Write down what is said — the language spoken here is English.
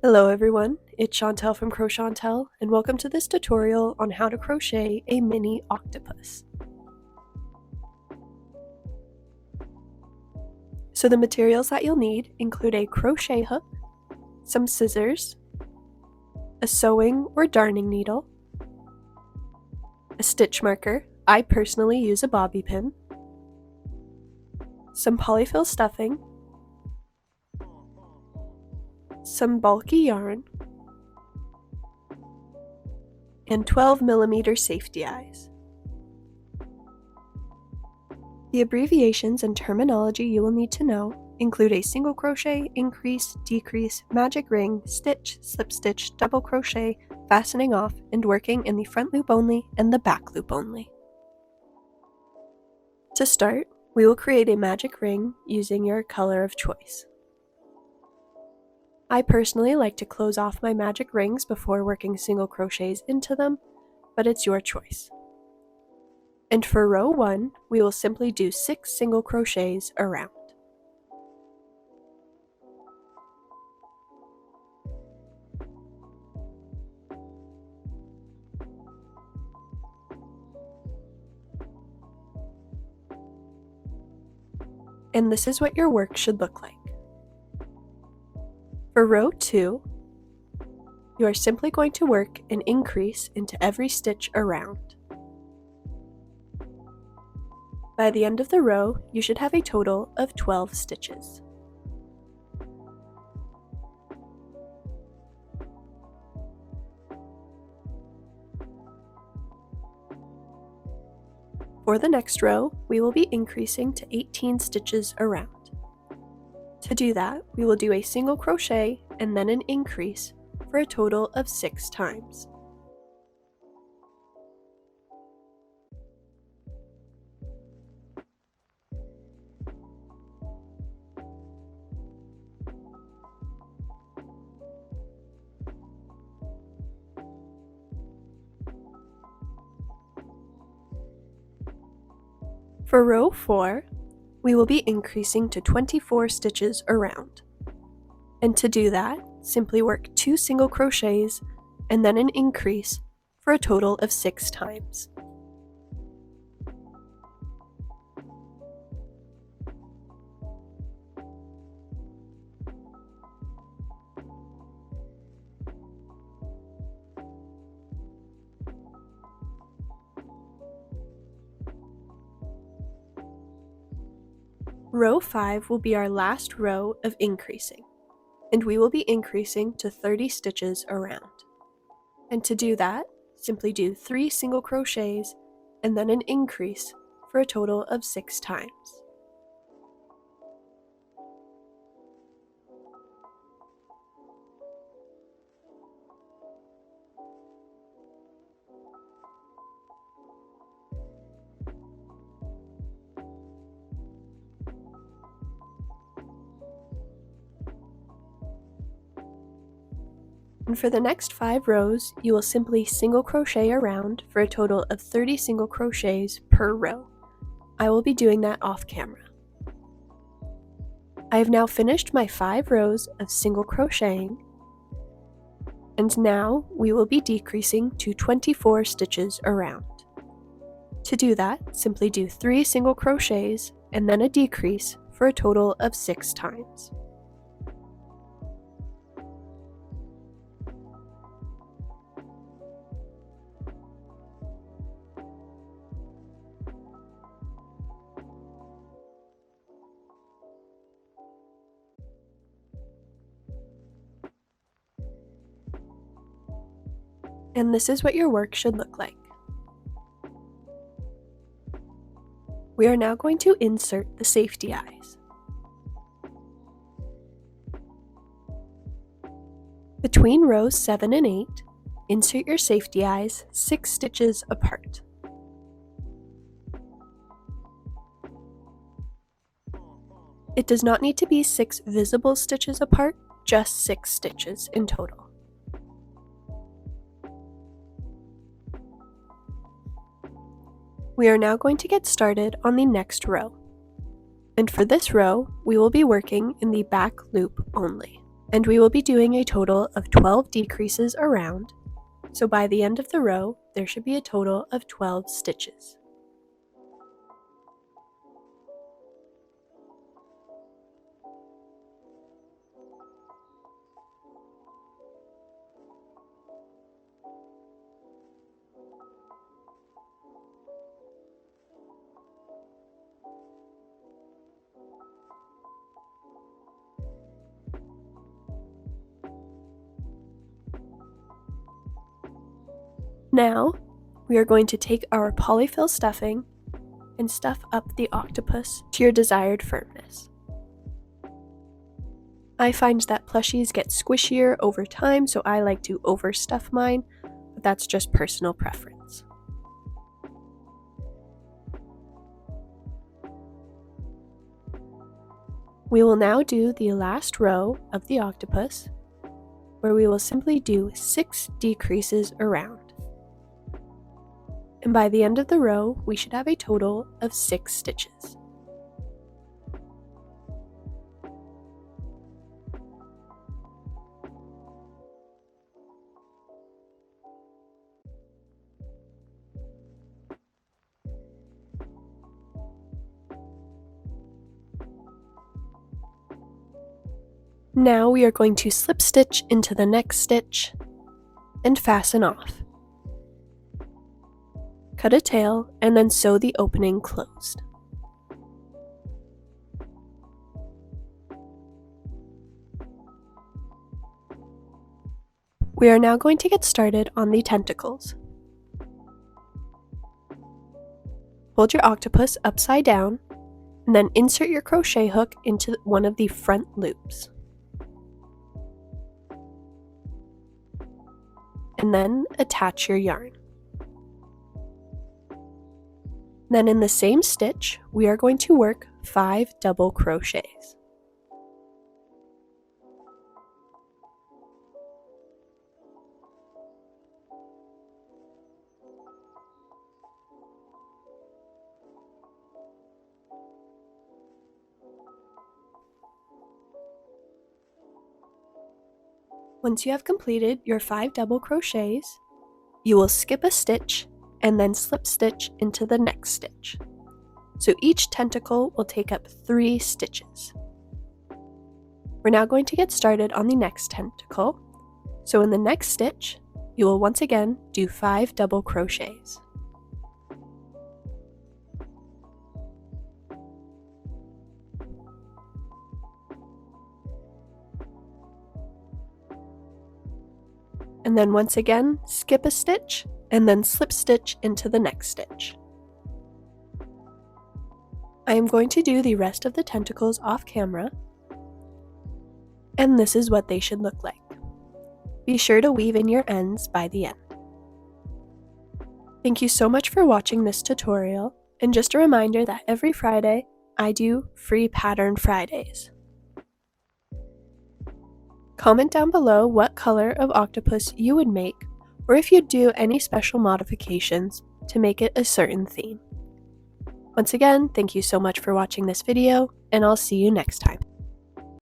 Hello everyone, it's Chantel from Crochet, and welcome to this tutorial on how to crochet a mini octopus. So the materials that you'll need include a crochet hook, some scissors, a sewing or darning needle, a stitch marker, I personally use a bobby pin, some polyfill stuffing, some bulky yarn, and 12mm safety eyes. The abbreviations and terminology you will need to know include a single crochet, increase, decrease, magic ring, stitch, slip stitch, double crochet, fastening off, and working in the front loop only and the back loop only. To start, we will create a magic ring using your color of choice. I personally like to close off my magic rings before working single crochets into them, but it's your choice. And for row 1, we will simply do 6 single crochets around. And this is what your work should look like. For row 2, you are simply going to work an increase into every stitch around. By the end of the row, you should have a total of 12 stitches. For the next row, we will be increasing to 18 stitches around. To do that, we will do a single crochet and then an increase for a total of 6 times. For row 4, we will be increasing to 24 stitches around. And to do that, simply work 2 single crochets and then an increase for a total of 6 times. Row 5 will be our last row of increasing, and we will be increasing to 30 stitches around. And to do that, simply do 3 single crochets and then an increase for a total of 6 times. And for the next 5 rows, you will simply single crochet around for a total of 30 single crochets per row. I will be doing that off camera. I have now finished my 5 rows of single crocheting, and now we will be decreasing to 24 stitches around. To do that, simply do 3 single crochets and then a decrease for a total of 6 times. And this is what your work should look like. We are now going to insert the safety eyes. Between rows 7 and 8, insert your safety eyes 6 stitches apart. It does not need to be 6 visible stitches apart, just 6 stitches in total. We are now going to get started on the next row. And for this row, we will be working in the back loop only. And we will be doing a total of 12 decreases around, so by the end of the row, there should be a total of 12 stitches. Now, we are going to take our polyfill stuffing and stuff up the octopus to your desired firmness. I find that plushies get squishier over time, so I like to overstuff mine, but that's just personal preference. We will now do the last row of the octopus, where we will simply do 6 decreases around. And by the end of the row, we should have a total of 6 stitches. Now we are going to slip stitch into the next stitch and fasten off. Cut a tail and then sew the opening closed. We are now going to get started on the tentacles. Hold your octopus upside down and then insert your crochet hook into one of the front loops. And then attach your yarn. Then in the same stitch, we are going to work 5 double crochets. Once you have completed your 5 double crochets, you will skip a stitch and then slip stitch into the next stitch. So each tentacle will take up 3 stitches. We're now going to get started on the next tentacle. So in the next stitch, you will once again do 5 double crochets. And then once again, skip a stitch and then slip stitch into the next stitch. I am going to do the rest of the tentacles off camera, and this is what they should look like. Be sure to weave in your ends by the end. Thank you so much for watching this tutorial, and just a reminder that every Friday I do free Pattern Fridays. Comment down below what color of octopus you would make, or if you'd do any special modifications to make it a certain theme. Once again, thank you so much for watching this video, and I'll see you next time.